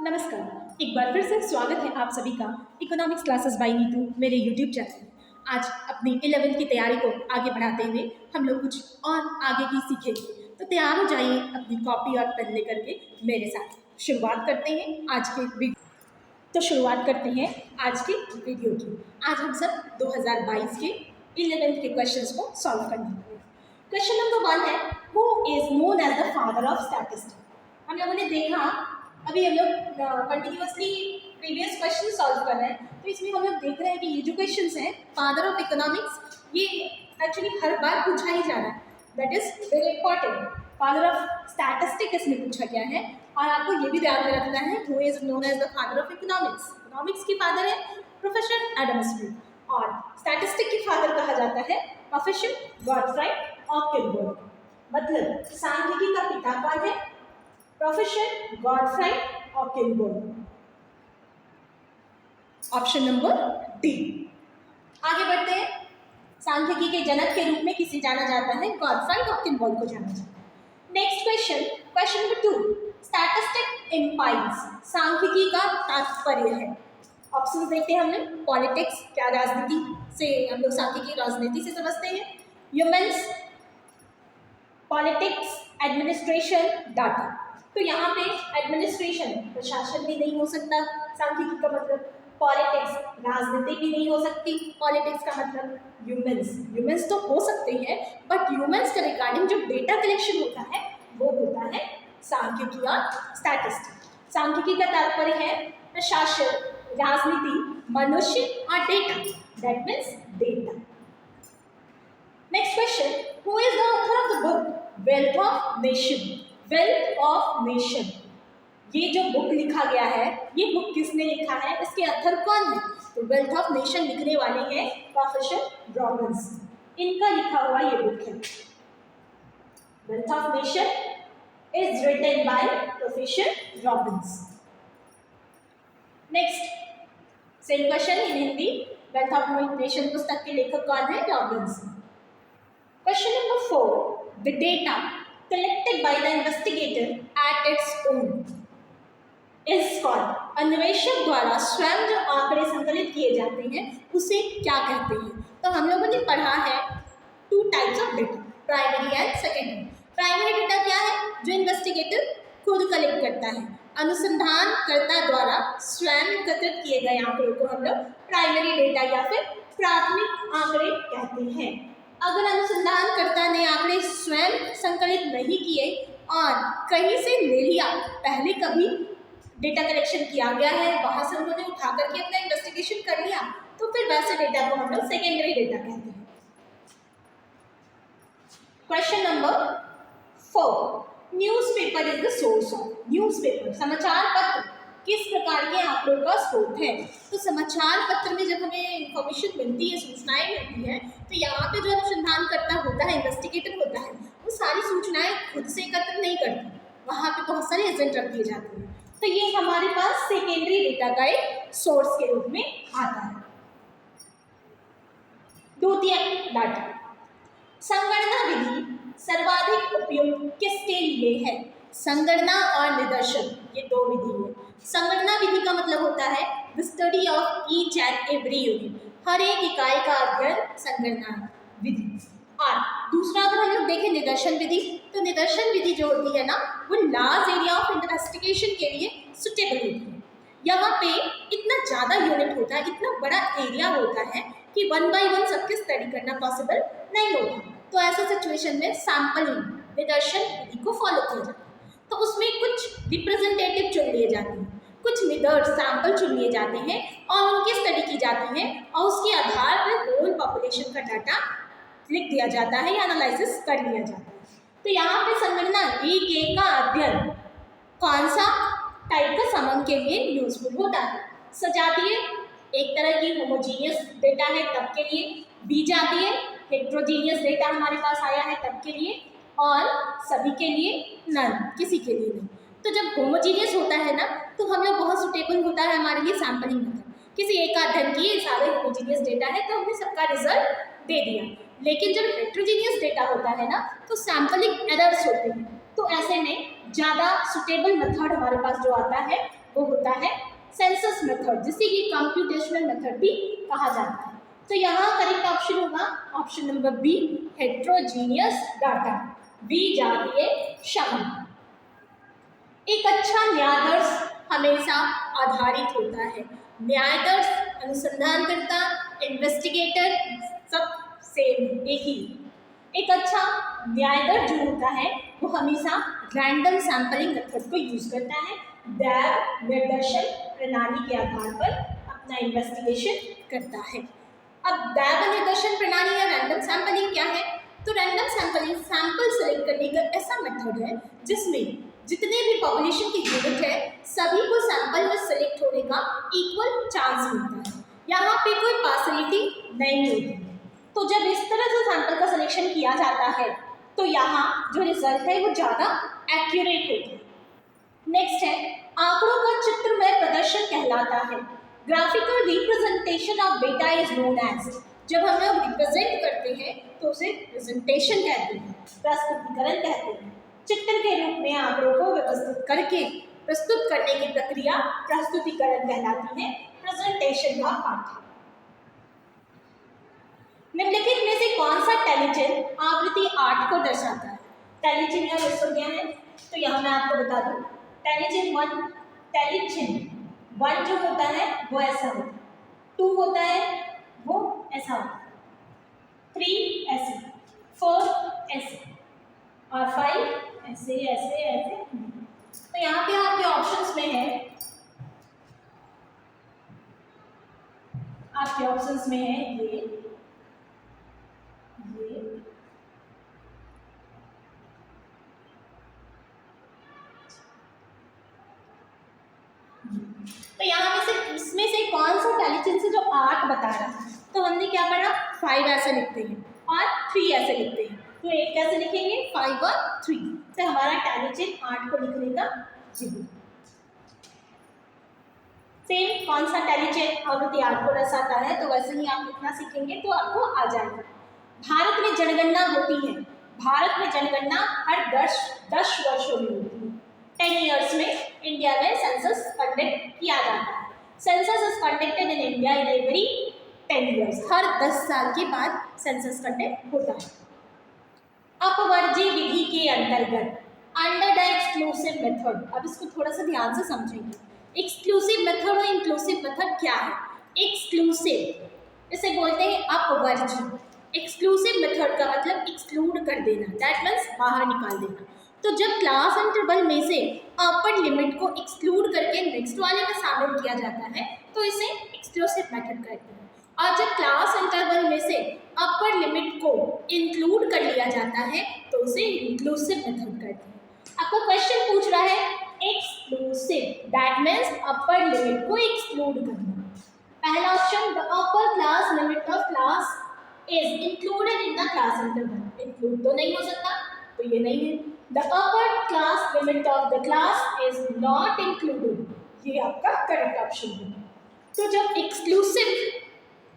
नमस्कार, एक बार फिर से स्वागत है आप सभी का इकोनॉमिक्स क्लासेस बाय नीतू मेरे यूट्यूब चैनल। आज अपनी 11वीं की तैयारी को आगे बढ़ाते हुए हम लोग कुछ और आगे की सीखेंगे, तो तैयार हो जाइए अपनी कॉपी और पेन लेकर के मेरे साथ। शुरुआत करते हैं आज के आज की वीडियो की। आज हम सब 2022 के 11वीं के क्वेश्चंस को सॉल्व करने। क्वेश्चन नंबर 1 है, who is known as the father of statistics. हम लोगों ने देखा, अभी हम लोग कंटिन्यूअसली प्रीवियस क्वेश्चन सॉल्व कर रहे हैं, तो इसमें हम लोग देख रहे हैं कि ये जो क्वेश्चंस हैं फादर ऑफ इकोनॉमिक्स, ये एक्चुअली हर बार पूछा ही जा रहा है। That is very important. Father of statistics इसमें पूछा गया है, और आपको ये भी ध्यान में रखना है who is known as the father of economics. Economics की फादर है प्रोफेसर एडम स्मिथ, और स्टैटिस्टिक की फादर कहा जाता है प्रोफेसर गॉडफ्राई ऑकिलबर्ग। मतलब सांख्यिकी का पिता कौन है? प्रोफेसर गॉडफ्राई ऑकिलबर्ग। Option number D. आगे बढ़ते हैं। सांख्यिकी के जनक के रूप में किसे जाना जाता है? गॉडफ्राई ऑकिलबर्ग को जाना जाता है। Next question, question number 2, statistic implies सांख्यिकी का तात्पर्य है। ऑप्शंस देखते हैं हमने। पॉलिटिक्स, क्या राजनीति से हम लोग सांख्यिकी राजनीति से समझते हैं। Humans, politics, administration, data. तो यहाँ पे एडमिनिस्ट्रेशन प्रशासन भी नहीं हो सकता सांख्यिकी का मतलब, पॉलिटिक्स राजनीति भी नहीं हो सकती, पॉलिटिक्स का मतलब ह्यूमन्स तो हो सकते हैं, बट ह्यूमन्स के रिगार्डिंग जो डेटा कलेक्शन होता है वो होता है सांख्यिकी और स्टैटिस्टिक्स। सांख्यिकी का तात्पर्य है प्रशासन, राजनीति, मनुष्य और data, that means data. Next question, who is the author of the book wealth of nation? Wealth of nation, ये जो बुक लिखा गया है, ये बुक किसने लिखा है? इसके ऑथर कौन है? तो वेल्थ ऑफ नेशन लिखने वाले हैं प्रोफेसर रॉबिन्स। इनका लिखा हुआ ये बुक है। Wealth of nation is written by professor Robbins. Next same question in Hindi. Wealth of nation पुस्तक के लेखक कौन है? Robbins. Question number 4, the data collected by the investigator at its own is called। अन्वेषक द्वारा स्वयं जो आंकड़े संकलित किए जाते हैं उसे क्या कहते हैं? तो हम लोगों ने पढ़ा है 2 types of data, primary and secondary. Primary data क्या है? जो इन्वेस्टिगेटर खुद कलेक्ट करता है, अनुसंधानकर्ता द्वारा स्वयं एकत्रित किए गए आंकड़ों को हम लोग प्राइमरी डेटा या फिर प्राथमिक आंकड़े कहते हैं। अगर अनुसंधानकर्ता ने आंकड़े स्वयं संकलित नहीं किए और कहीं से ले लिया, पहले कभी डेटा कलेक्शन किया गया है, वहां से उन्होंने उठा करके अपना इन्वेस्टिगेशन कर लिया, तो फिर वैसे डेटा को हम लोग सेकेंडरी डेटा कहते हैं। Question number 4, newspaper is the source of. Newspaper समाचार पत्र किस प्रकार के आंकड़ों का स्रोत है? तो समाचार पत्र में जब हमें इंफॉर्मेशन मिलती है, सूचनाएं मिलती है, तो यहाँ पे जो अनुसंधानकर्ता होता है, इन्वेस्टिगेटर होता है, वो सारी सूचनाएं खुद से एकत्र नहीं करता, वहाँ पे बहुत सारे एजेंट रख दिए जाते हैं। तो ये हमारे पास सेकेंडरी डेटा का एक सोर्स के रूप में आता है। द्वितीय डाटा, संगणना विधि सर्वाधिक उपयोग किसके लिए है? संगणना और निदर्शन, ये 2 विधि है। संगणना विधि का मतलब होता है the study of each and every unit, हर एक इकाई का अध्ययन संगणना विधि। और दूसरा अगर हम लोग देखें निदर्शन विधि, तो निदर्शन विधि जो होती है ना, वो लार्ज एरिया ऑफ इन्वेस्टिगेशन के लिए सुटेबल होती है। यहाँ पे इतना ज़्यादा यूनिट होता है, इतना बड़ा एरिया होता है कि 1 by 1 सबके स्टडी करना पॉसिबल नहीं होता। तो ऐसा सिचुएशन में सैम्पलिंग निदर्शन विधि को फॉलो किया जाता है। तो उसमें कुछ रिप्रेजेंटेटिव चुन लिए जाते हैं, कुछ निदर्श सैंपल चुन लिए जाते हैं और उनकी स्टडी की जाती है, और उसके आधार पर होल पॉपुलेशन का डाटा लिख दिया जाता है या एनालिसिस कर लिया जाता है। तो यहाँ पे संगणना एक का अध्ययन कौन सा टाइप का संबंध के लिए यूजफुल होता है? सजातीय एक तरह की होमोजीनियस डेटा है तब के लिए, बीजातीय हेट्रोजीनियस डेटा हमारे पास आया है तब के लिए, और सभी के लिए नन, किसी के लिए नहीं। तो जब होमोजीनियस होता है ना, तो हम लोग बहुत सुटेबल होता है हमारे लिए सैम्पलिंग मेथड। किसी एक अध्ययन की सारे होमोजीनियस डेटा है तो हमने सबका रिजल्ट दे दिया। लेकिन जब हेट्रोजीनियस डेटा होता है ना, तो सैम्पलिंग एरर्स होते हैं, तो ऐसे में ज़्यादा सुटेबल मेथड हमारे पास जो आता है वो होता है सेंसस मेथड, जिसे कि कंप्यूटेशनल मेथड भी कहा जाता है। तो यहाँ करेक्ट ऑप्शन होगा option number B, heterogeneous data. बी जातीय क्षमता। एक अच्छा न्यायाधीश हमेशा आधारित होता है। न्यायाधीश, अनुसंधानकर्ता, इन्वेस्टिगेटर सब सेम एक ही। एक अच्छा न्यायाधीश जो होता है वो हमेशा रैंडम सैंपलिंग मेथड को यूज करता है। दैव निर्देशन प्रणाली के आधार पर अपना इन्वेस्टिगेशन करता है। अब दैव निर्देशन प्रणाली या रैंडम सैंपलिंग क्या है? तो रैंडम सैंपलिंग सैंपल सेलेक्ट करने का ऐसा मेथड है जिसमें जितने भी पॉपुलेशन की यूनिट है सभी को सैंपल में सेलेक्ट होने का इक्वल चांस मिलता है। यहाँ पे कोई पार्शलिटी नहीं होती। तो जब इस तरह से सैंपल का सिलेक्शन किया जाता है तो यहाँ जो रिजल्ट है वो ज़्यादा एक्यूरेट होता है। नेक्स्ट है आंकड़ों का चित्रमय प्रदर्शन कहलाता है। Graphical representation of data is known as. जब हम लोग रिप्रेजेंट करते हैं तो उसे प्रेजेंटेशन कहते हैं, प्रस्तुतिकरण कहते हैं। चित्र के रूप में आंकड़ों को व्यवस्थित करके प्रस्तुत करने की प्रक्रिया प्रस्तुतिकरण कहलाती है, प्रेजेंटेशन का पार्ट है। निम्नलिखित में से कौन सा टेलीचिन्ह आवृत्ति 8 को दर्शाता है? टेलीचिन्ह या विश्वज्ञान है, तो यहाँ मैं आपको बता दूं टेलीचिन्ह 1 जो होता है वो ऐसा होता है, 2 होता है वो ऐसा होता है, 3 ऐसे, 4 ऐसे और 5 ऐसे ऐसे ऐसे। तो यहाँ पे आपके ऑप्शंस में है, आपके ऑप्शंस में है ये तो यहाँ में से इसमें से कौन सा टेलीचिन्ह से जो 8 बता रहा है? तो हमने क्या पढ़ा? 5 ऐसे लिखते हैं और 3 ऐसे लिखते हैं। तो 8 कैसे लिखेंगे? 5 और 3। तो हमारा टेलीचिन्ह 8 को लिखने का जीरो। सेम कौन सा टेलीचिन्ह आवृत्ति 8 को दर्शाता है? तो वैसे ही आप लिखना सीखेंगे तो आपको आ जाएगा। भारत में जनगणना होती है। भारत में जनगणना हर 10 वर्षों में होती है। 10 ईयर्स में इंडिया में सेंसस कंडक्ट किया जाता है। Census is conducted in India in every 10 years. हर 10 साल के बाद सेंसस कंडक्ट होता है। अपवर्जी विधि के अंतर्गत अंडर द एक्सक्लूसिव मेथड, अब इसको थोड़ा सा ध्यान से समझेंगे। एक्सक्लूसिव मेथड और इंक्लूसिव मेथड क्या है? एक्सक्लूसिव इसे बोलते हैं अपवर्जी। एक्सक्लूसिव मेथड का मतलब एक्सक्लूड कर देना, दैट मीन्स बाहर निकाल देना। तो जब क्लास इंटरवल में से अपर लिमिट को एक्सक्लूड करके नेक्स्ट वाले में शामिल किया जाता है तो इसे एक्सक्लूसिव मेथड कहते हैं। और जब क्लास इंटरवल में से अपर लिमिट को इंक्लूड कर लिया जाता है तो उसे इंक्लूसिव मेथड कहते हैं। आपका क्वेश्चन पूछ रहा है exclusive, that means upper limit को एक्सक्लूड करना। पहला option, the upper class limit of class is included in the class interval. Include तो नहीं हो सकता, तो ये नहीं है। The upper class limit of the class is not included, ये आपका करेक्ट ऑप्शन है। तो जब एक्सक्लूसिव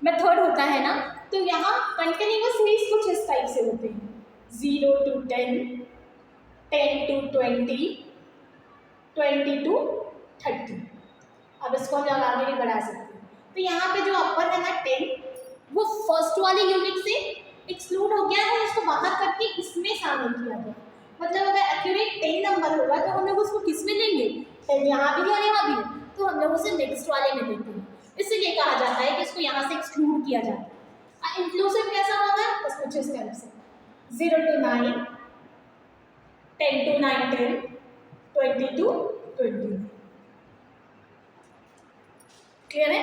मेथड होता है ना तो यहाँ कंटिन्यूअस मीन्स कुछ इस टाइप से होते हैं, 0 to 10, 10 to 20, 20 to 30। अब इसको हम लोग आगे भी बढ़ा सकते हैं। तो यहाँ पे जो अपर है ना 10, वो फर्स्ट वाले यूनिट से एक्सक्लूड हो गया है, इसको बाहर करके इसमें शामिल किया गया। मतलब अगर एक्यूरेट 10 नंबर होगा तो हम लोग उसको किस में लेंगे? 10 यहाँ भी है और यहाँ भी है, तो हम लोग उसे नेक्स्ट वाले में देते हैं। इसलिए कहा जाता है कि इसको यहाँ से एक्सक्लूड किया जाता है। इंक्लूसिव कैसा होगा? बस कुछ इस तरह से 0 to 9, 10 to 9, 10, 20 to 20। क्लियर है?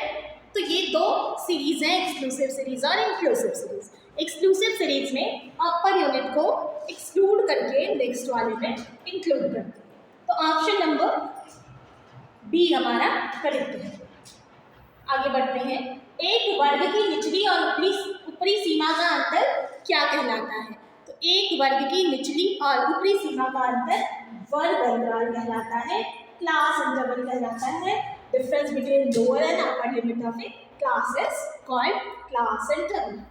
तो ये दो सीरीज हैं, एक्सक्लूसिव सीरीज और इंक्लूसिव सीरीज। एक्सक्लूसिव सीरीज में अपर यूनिट को एक्सक्लूड करके नेक्स्ट वाले में इंक्लूड करते हैं। तो ऑप्शन नंबर बी हमारा करेक्ट है। आगे बढ़ते हैं। एक वर्ग की निचली और ऊपरी सीमा का अंतर क्या कहलाता है? तो एक वर्ग की निचली और ऊपरी सीमा का अंतर वर्ग अंतराल कहलाता है, क्लास इंटरवल कहलाता है। Difference between lower and upper limit of A class is called class interval.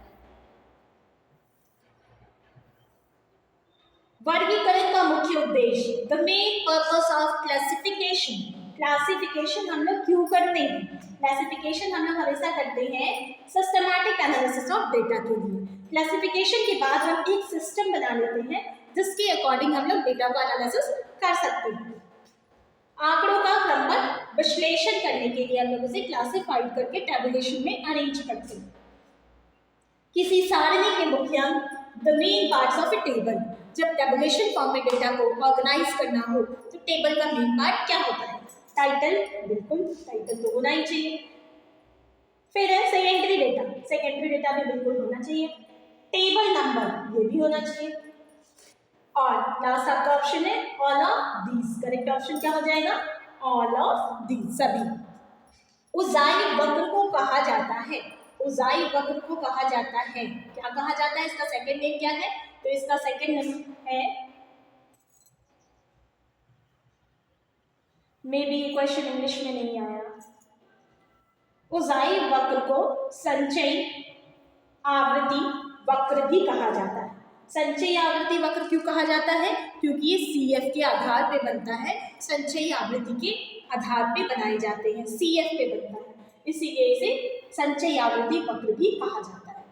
वर्गीकरण का मुख्य उद्देश्य, the main purpose of classification. Classification हम लोग क्यों करते हैं? क्लासिफिकेशन हम लोग हमेशा करते हैं सिस्टमैटिक एनालिसिस ऑफ डेटा के लिए। क्लासिफिकेशन के बाद हम एक सिस्टम बना लेते हैं जिसके अकॉर्डिंग हम लोग डेटा को एनालिसिस कर सकते हैं। आंकड़ों का क्रमबद्ध विश्लेषण करने के लिए हम लोग उसे क्लासिफाइड करके टेबुलेशन में अरेंज करते हैं। किसी सारणी के मुख्य अंग the main parts of A table. जब टेबुलेशन फॉर्म में डेटा को ऑर्गेनाइज करना हो तो टेबल का मेन पार्ट क्या होता है? टाइटल, बिल्कुल टाइटल तो होना ही चाहिए। फिर है सेकेंडरी डेटा, सेकेंडरी डेटा भी बिल्कुल होना चाहिए। टेबल नंबर ये भी होना चाहिए। और लास्ट आपका ऑप्शन है all of these. Correct option क्या हो जाएगा? ऑल ऑफ दीज, सभी। उजाई वक्र को कहा जाता है, उजाई वक्र को कहा जाता है, क्या कहा जाता है? इसका सेकंड नेम क्या है? तो इसका सेकंड नेम है, मे बी ये क्वेश्चन इंग्लिश में नहीं आया। उजाई वक्र को संचयी आवृत्ति वक्र भी कहा जाता है। संचयी आवृत्ति वक्र क्यों कहा जाता है? क्योंकि ये CF के आधार पे बनता है, संचयी आवृत्ति के आधार पे बनाए जाते हैं, CF पे बनता है, इसीलिए इसे संचयी आवृत्ति वक्र भी कहा जाता है।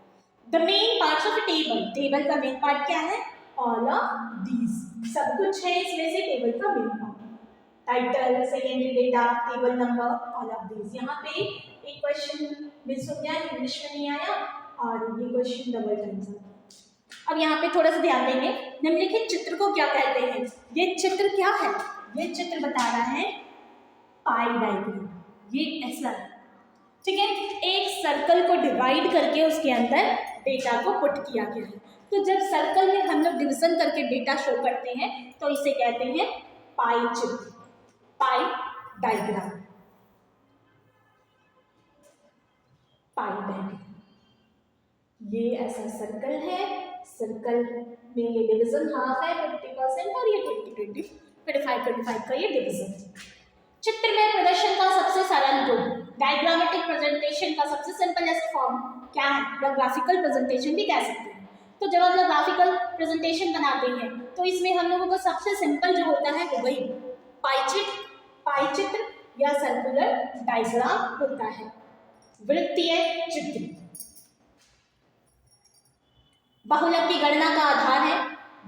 The main parts of table, table का मेन पार्ट क्या है? ऑल ऑफ दीज, सब कुछ है इसमें से टेबल का main part. Title, secondary data, table number, all of these. यहाँ पे एक क्वेश्चन मिस हो गया, इंग्लिश में नहीं आया और ये क्वेश्चन डबल टाइम्स है। अब यहाँ पे थोड़ा सा ध्यान देंगे, निम्नलिखित चित्र को क्या कहते हैं? ये चित्र क्या है? ये चित्र बता रहा है पाई डायग्राम, ये ऐसा है, ठीक है। एक सर्कल को डिवाइड करके उसके अंदर डेटा को पुट किया गया है। तो जब सर्कल में हम लोग डिवीजन करके डेटा शो करते हैं तो इसे कहते हैं पाई चित्र, पाई डायग्राम, पाई डायग्राम। ये ऐसा सर्कल है, सर्कल में ये डिवीजन हाफ है 50% और ये 25 का ये डिवीजन। चित्र में प्रदर्शन का सबसे सरल रूप, डायग्रामेटिक प्रेजेंटेशन का सबसे सिंपलेस्ट फॉर्म क्या है? या ग्राफिकल प्रेजेंटेशन भी कह सकते हैं। तो जब हम लोग ग्राफिकल प्रेजेंटेशन बनाते हैं तो इसमें हम लोगों को सबसे सिंपल जो होता है वो वही पाई चित्र या सर्कुलर डायग्राम होता है। वृत्तीय चित्र बहुलक की गणना का आधार है,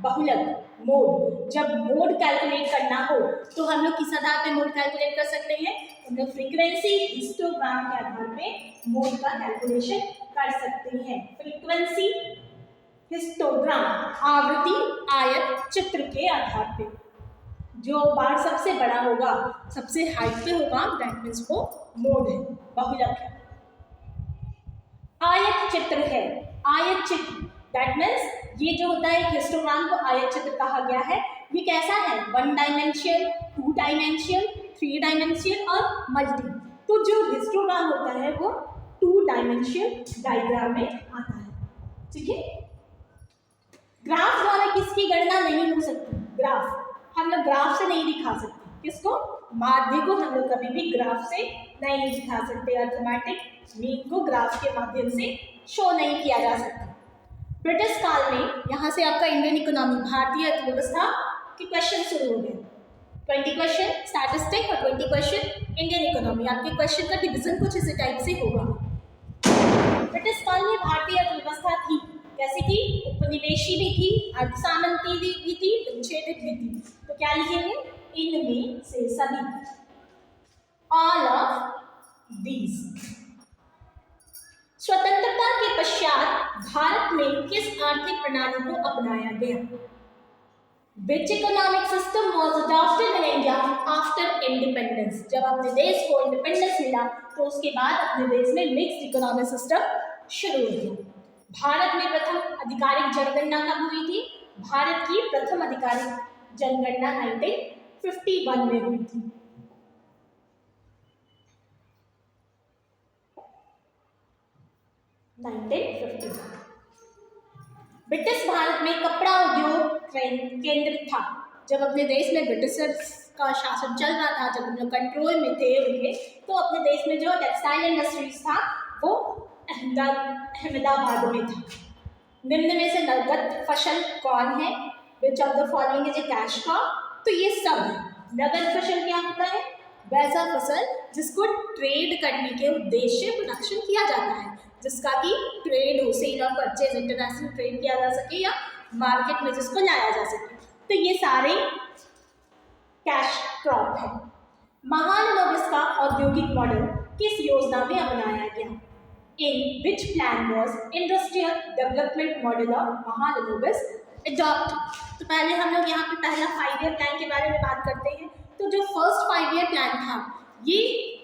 बहुलक मोड। जब मोड कैलकुलेट करना हो तो हम लोग किस आधार पे मोड कैलकुलेट कर सकते हैं? हम लोग फ्रीक्वेंसी हिस्टोग्राम के आधार पे मोड का कैलकुलेशन कर सकते हैं। फ्रीक्वेंसी हिस्टोग्राम, आवृत्ति आयत चित्र के आधार पे, जो बार सबसे बड़ा होगा, सबसे हाइट पे होगा, दैट मीन्स वो मोड है, बहुलक है। आयत चित्र है, आयत चित्र दैट मीन्स ये जो होता है एक हिस्टोग्राम को आयत चित्र कहा गया है। ये कैसा है? 1 डायमेंशियल, 2 डायमेंशियल, 3 डायमेंशियल और मल्टी। तो जो हिस्टोग्राम होता है वो 2 डायमेंशियल डायग्राम में आता है, ठीक है। ग्राफ द्वारा किसकी गणना नहीं हो सकती? ग्राफ हम लोग ग्राफ से नहीं दिखा सकते। किसको? माध्य को हम लोग कभी भी ग्राफ से नहीं दिखा सकते। अर्थमेटिक मीन को ग्राफ के माध्यम से शो नहीं किया जा सकता। ब्रिटिश काल में, यहाँ से आपका इंडियन इकोनॉमी, भारतीय अर्थव्यवस्था के क्वेश्चन शुरू हो गए। 20 क्वेश्चन स्टैटिस्टिक और 20 क्वेश्चन इंडियन इकोनॉमी। आपके क्वेश्चन का डिवीजन कुछ इसी टाइप से होगा। ब्रिटिश काल में भारतीय अर्थव्यवस्था थी, कैसी थी? उपनिवेशी भी थी, अर्धसामंती भी थी, विच्छेदित भी थी। तो क्या लिखेंगे? इनमें से सभी, ऑल ऑफ दीज। स्वतंत्रता के पश्चात भारत में किस आर्थिक प्रणाली को अपनाया गया? Which economic system was adopted in India after independence? जब अपने देश को इंडिपेंडेंस मिला तो उसके बाद अपने देश में मिक्स्ड इकोनॉमिक सिस्टम शुरू हो गया। भारत में प्रथम आधिकारिक जनगणना कब हुई थी? भारत की प्रथम आधिकारिक जनगणना 1951 में हुई थी। ब्रिटिश भारत में कपड़ा उद्योग केंद्र था। जब अपने देश में ब्रिटिशर्स का शासन चल रहा था, जब उन कंट्रोल में थे उनके, तो अपने देश में जो टेक्सटाइल इंडस्ट्रीज था वो अहमदाबाद में था। निम्न में से नगद फसल कौन है? Which of the following is a cash crop? तो ये सब है। नगद फसल क्या होता है? वैसा फसल जिसको ट्रेड करने के उद्देश्य से प्रोडक्शन किया जाता है, जिसका कि ट्रेड हो, सेल और परचेज, इंटरनेशनल ट्रेड किया जा सके या मार्केट में जिसको लाया जा सके। तो ये सारे कैश क्रॉप है। महालनोबिस का औद्योगिक मॉडल किस योजना में अपनाया गया? In which plan was industrial development model of Mahalanobis adopt? तो पहले हम लोग यहाँ पे पहला 5 ईयर प्लान के बारे में बात करते हैं। तो जो फर्स्ट 5 ईयर प्लान था ये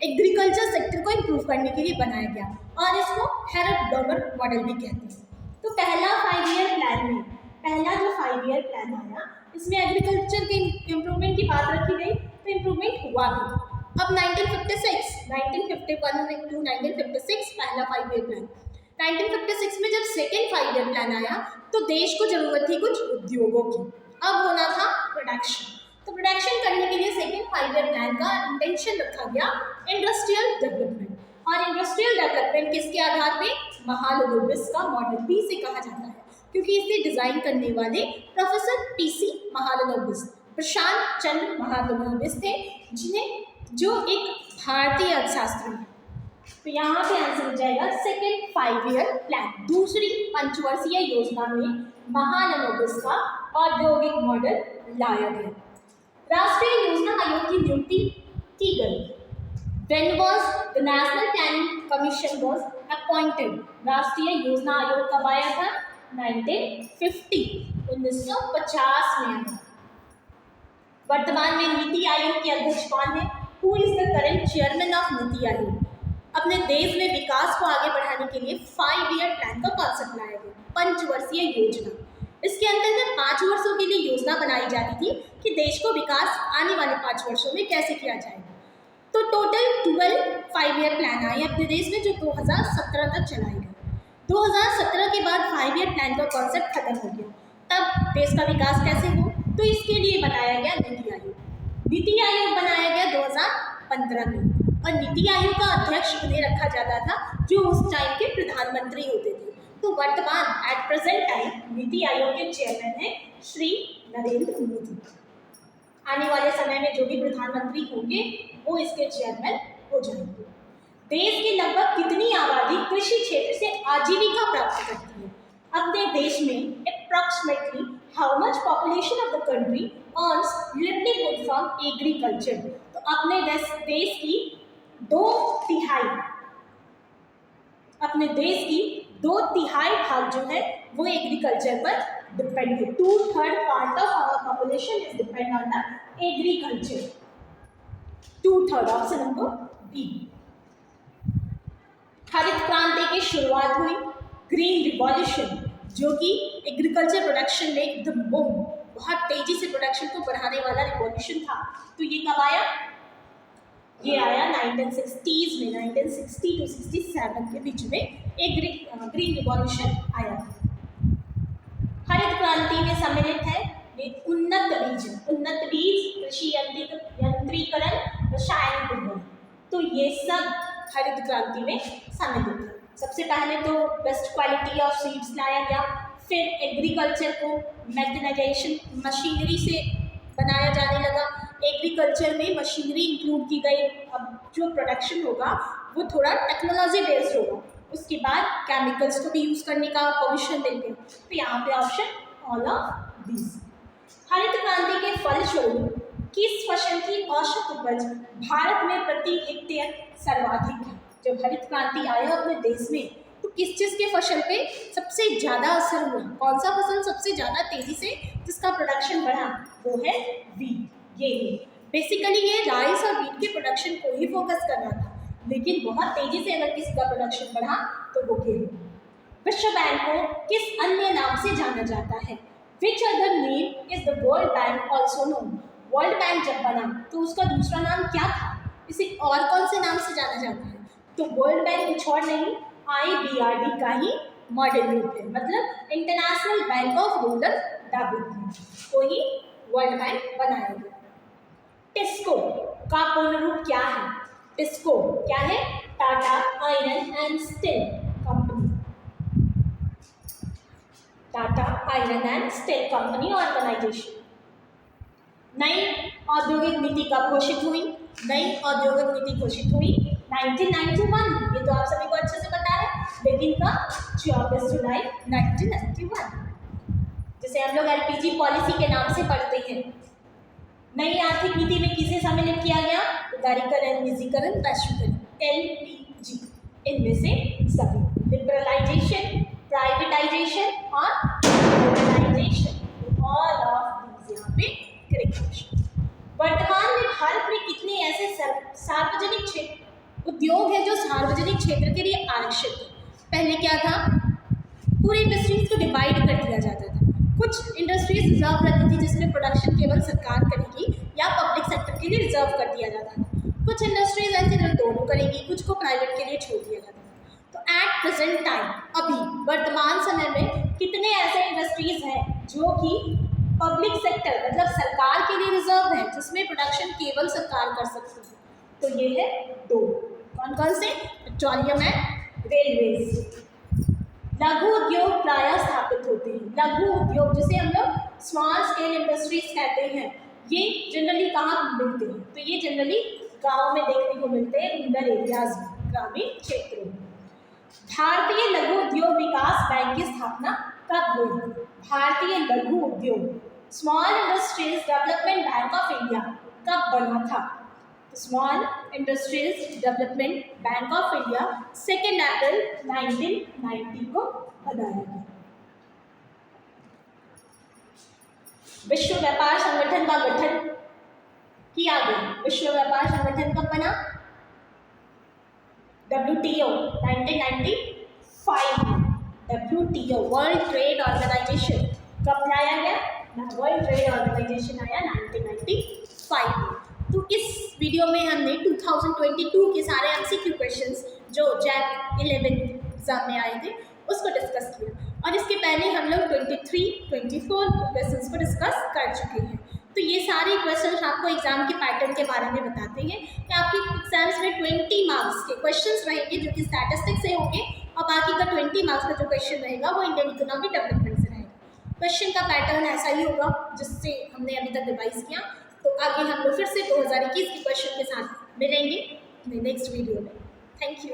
एग्रीकल्चर सेक्टर को इम्प्रूव करने के लिए बनाया गया और इसको हेरल्ड डॉमर मॉडल भी कहते हैं। तो पहला 5 ईयर प्लान में पहला जो 5 ईयर प्लान आया इसमें एग्रीकल्चर के इम्प्रूवमेंट की बात रखी गई, तो इम्प्रूवमेंट हुआ भी। अब 1956, 1951 टू 1956 पहला 5 ईयर प्लान। 1956 में जब सेकेंड 5 ईयर प्लान आया तो देश को जरूरत थी कुछ उद्योगों की, अब होना था प्रोडक्शन। तो प्रोडक्शन करने के लिए सेकेंड 5 ईयर प्लान का इंटेंशन रखा गया इंडस्ट्रियल डेवलपमेंट। और इंडस्ट्रियल डेवलपमेंट किसके आधार पे? महालनोबिस का मॉडल भी इसे कहा जाता है, क्योंकि इसे डिजाइन करने वाले प्रोफेसर पीसी महालनोबिस, प्रशांत चंद्र महालनोबिस थे, जिन्हें जो एक भारतीय अर्थशास्त्री है। तो यहाँ पे आंसर हो जाएगा सेकेंड 5 ईयर प्लान। दूसरी पंचवर्षीय योजना में महालनोबिस का औद्योगिक मॉडल लाया गया। राष्ट्रीय योजना आयोग की नियुक्ति की गई। When was the National Planning Commission was appointed? राष्ट्रीय योजना आयोग कब आया था? 1950, 1950 में आया। वर्तमान में नीति आयोग के अध्यक्ष कौन है? Who is the current chairman of NITI Aayog? अपने देश में विकास को आगे बढ़ाने के लिए 5 ईयर प्लान का कॉन्सेप्ट लाया गया, पंचवर्षीय योजना। इसके अंतर्गत 5 वर्षों के लिए योजना बनाई जाती थी कि देश को विकास आने वाले 5 वर्षों में कैसे किया जाएगा। तो टोटल 12 5 ईयर प्लान आए अपने देश में, जो 2017 तक चलाए गए। 2017 के बाद 5 ईयर प्लान का कॉन्सेप्ट खत्म हो गया। तब देश का विकास कैसे हो, तो इसके लिए बनाया गया नीति आयोग। नीति आयोग बनाया गया 2015 में, और नीति आयोग का अध्यक्ष उन्हें रखा जाता था जो उस टाइम के प्रधानमंत्री होते थे। तो वर्तमान at present time NITI Aayog के चेयरमैन हैं श्री नरेंद्र मोदी। आने वाले समय में जो भी प्रधानमंत्री होंगे वो इसके चेयरमैन हो जाएंगे। देश की लगभग कितनी आबादी कृषि क्षेत्र से आजीविका प्राप्त करती है? अपने देश में approximately how much population of the country earns livelihood from agriculture? तो अपने देश की 2/3 अपने देश की 2/3 भाग जो है वो एग्रीकल्चर पर डिपेंड है। 2/3 part of our population is depend on the agriculture. 2/3 option number B. हरित क्रांति की शुरुआत हुई, ग्रीन रिवॉल्यूशन, जो कि एग्रीकल्चर प्रोडक्शन में एकदम बहुत तेजी से प्रोडक्शन को बढ़ाने वाला रिवॉल्यूशन था। तो ये कब आया? ये आया 1960s में, 1960 to 67 के बीच में एक ग्रीन रिवॉल्यूशन आया। हरित क्रांति में सम्मिलित है ये उन्नत बीज, कृषि यंत्रीकरण, रासायनिक उद्योग। तो ये सब हरित क्रांति में सम्मिलित है। सबसे पहले तो बेस्ट क्वालिटी ऑफ सीड्स लाया गया, फिर एग्रीकल्चर को मैकेनाइजेशन, मशीनरी से बनाया जाने लगा। एग्रीकल्चर में मशीनरी इंक्लूड की गई। अब जो प्रोडक्शन होगा वो थोड़ा टेक्नोलॉजी बेस्ड होगा। उसके बाद केमिकल्स को भी यूज़ करने का परमिशन देंगे। तो यहाँ पे ऑप्शन ऑल ऑफ दिस। हरित क्रांति के फलस्वरूप किस फसल की औसत उपज भारत में प्रति हेक्टेयर सर्वाधिक है? जब हरित क्रांति आया अपने देश में तो किस चीज़ के फसल पे सबसे ज़्यादा असर हुआ? कौन सा फसल सबसे ज़्यादा तेज़ी से जिसका प्रोडक्शन बढ़ा? वो है वीट, गेहूँ। बेसिकली ये राइस और वीट के प्रोडक्शन को ही फोकस कर रहा था, लेकिन बहुत तेज़ी से अगर किसी का प्रोडक्शन बढ़ा तो वो गेहूँ। विश्व बैंक को किस अन्य नाम से जाना जाता है? Which other name is the world bank also known? World bank जब बना तो उसका दूसरा नाम क्या था? इसे और कौन से नाम से जाना जाता है? तो वर्ल्ड बैंक कुछ और नहीं, IBRD का ही मॉडल रूप है, मतलब international bank of rural development को ही वर्ल्ड बैंक बनाया गया। टिस्को का पूर्ण रूप क्या है? टिस्को क्या है? Tata iron and steel company. Tata iron and steel company organisation. नई औद्योगिक नीति कब घोषित हुई? नई औद्योगिक नीति घोषित हुई 1991, ये तो आप सभी को अच्छे से पता है, लेकिन कब? 24 जुलाई 1991, जिसे हम लोग एलपीजी पॉलिसी के नाम से पढ़ते हैं। नई आर्थिक नीति में किसे सम्मिलित किया गया? उदारीकरण, निजीकरण, वैश्वीकरण, एलपीजी, इनमें से सभी। लिबरलाइजेशन, प्राइवेटाइजेशन और ग्लोबलाइजेशन, ऑल ऑफ दीज यहाँ पे करेक्ट क्वेश्चन। वर्तमान में भारत में कितने ऐसे सार्वजनिक क्षेत्र उद्योग है जो सार्वजनिक क्षेत्र के लिए आरक्षित है? पहले क्या था? पूरी इंडस्ट्रीज को डिवाइड कर दिया जाता था। कुछ इंडस्ट्रीज रिजर्व रहती थी जिसमें प्रोडक्शन केवल सरकार करेगी या पब्लिक सेक्टर के लिए रिजर्व कर दिया जाता था। कुछ इंडस्ट्रीज ऐसे जो दोनों करेगी, कुछ को प्राइवेट के लिए छोड़ दिया जाता था। तो एट प्रेजेंट टाइम, अभी वर्तमान समय में कितने ऐसे इंडस्ट्रीज हैं जो कि पब्लिक सेक्टर मतलब सरकार के लिए रिजर्व है, जिसमें प्रोडक्शन केवल सरकार कर सकती है? तो ये है 2। कौन कौन से? Petroleum and railways. लघु उद्योग प्रायः स्थापित होते हैं। लघु उद्योग जिसे हम लोग स्मॉल स्केल इंडस्ट्रीज कहते हैं, ये जनरली कहाँ मिलते हैं? तो ये जनरली गाँव में देखने को मिलते हैं, रूरल एरियाज में, ग्रामीण क्षेत्रों में। भारतीय लघु उद्योग विकास बैंक की स्थापना कब हुई? भारतीय लघु उद्योग small industries development bank of India कब बना था? Small industries development bank of India 2 अप्रैल 1990 को बनाया गया। विश्व व्यापार संगठन का गठन किया गया। विश्व व्यापार संगठन कब बना? WTO 1995 में। WTO वर्ल्ड ट्रेड ऑर्गेनाइजेशन कब लाया गया? वर्ल्ड ट्रेड ऑर्गेनाइजेशन आया 1995 में। तो इस वीडियो में हमने 2022 के सारे MCQ क्वेश्चंस जो JAC 11 एग्जाम में आए थे उसको डिस्कस किया, और इसके पहले हम लोग 23, 24 क्वेश्चंस को डिस्कस कर चुके हैं। तो ये सारे क्वेश्चंस आपको एग्जाम के पैटर्न के बारे में बताते हैं कि आपके एग्जाम्स में 20 मार्क्स के क्वेश्चंस रहेंगे जो कि स्टैटिस्टिक्स से होंगे, और बाकी का 20 मार्क्स का जो क्वेश्चन रहेगा वो इंडियन इकोनॉमिक डेवलपमेंट से रहेगा। क्वेश्चन का पैटर्न ऐसा ही होगा जिससे हमने अभी तक रिवाइज किया। तो आगे हम लोग फिर से 2021 के क्वेश्चन के साथ मिलेंगे नेक्स्ट वीडियो में। Thank you.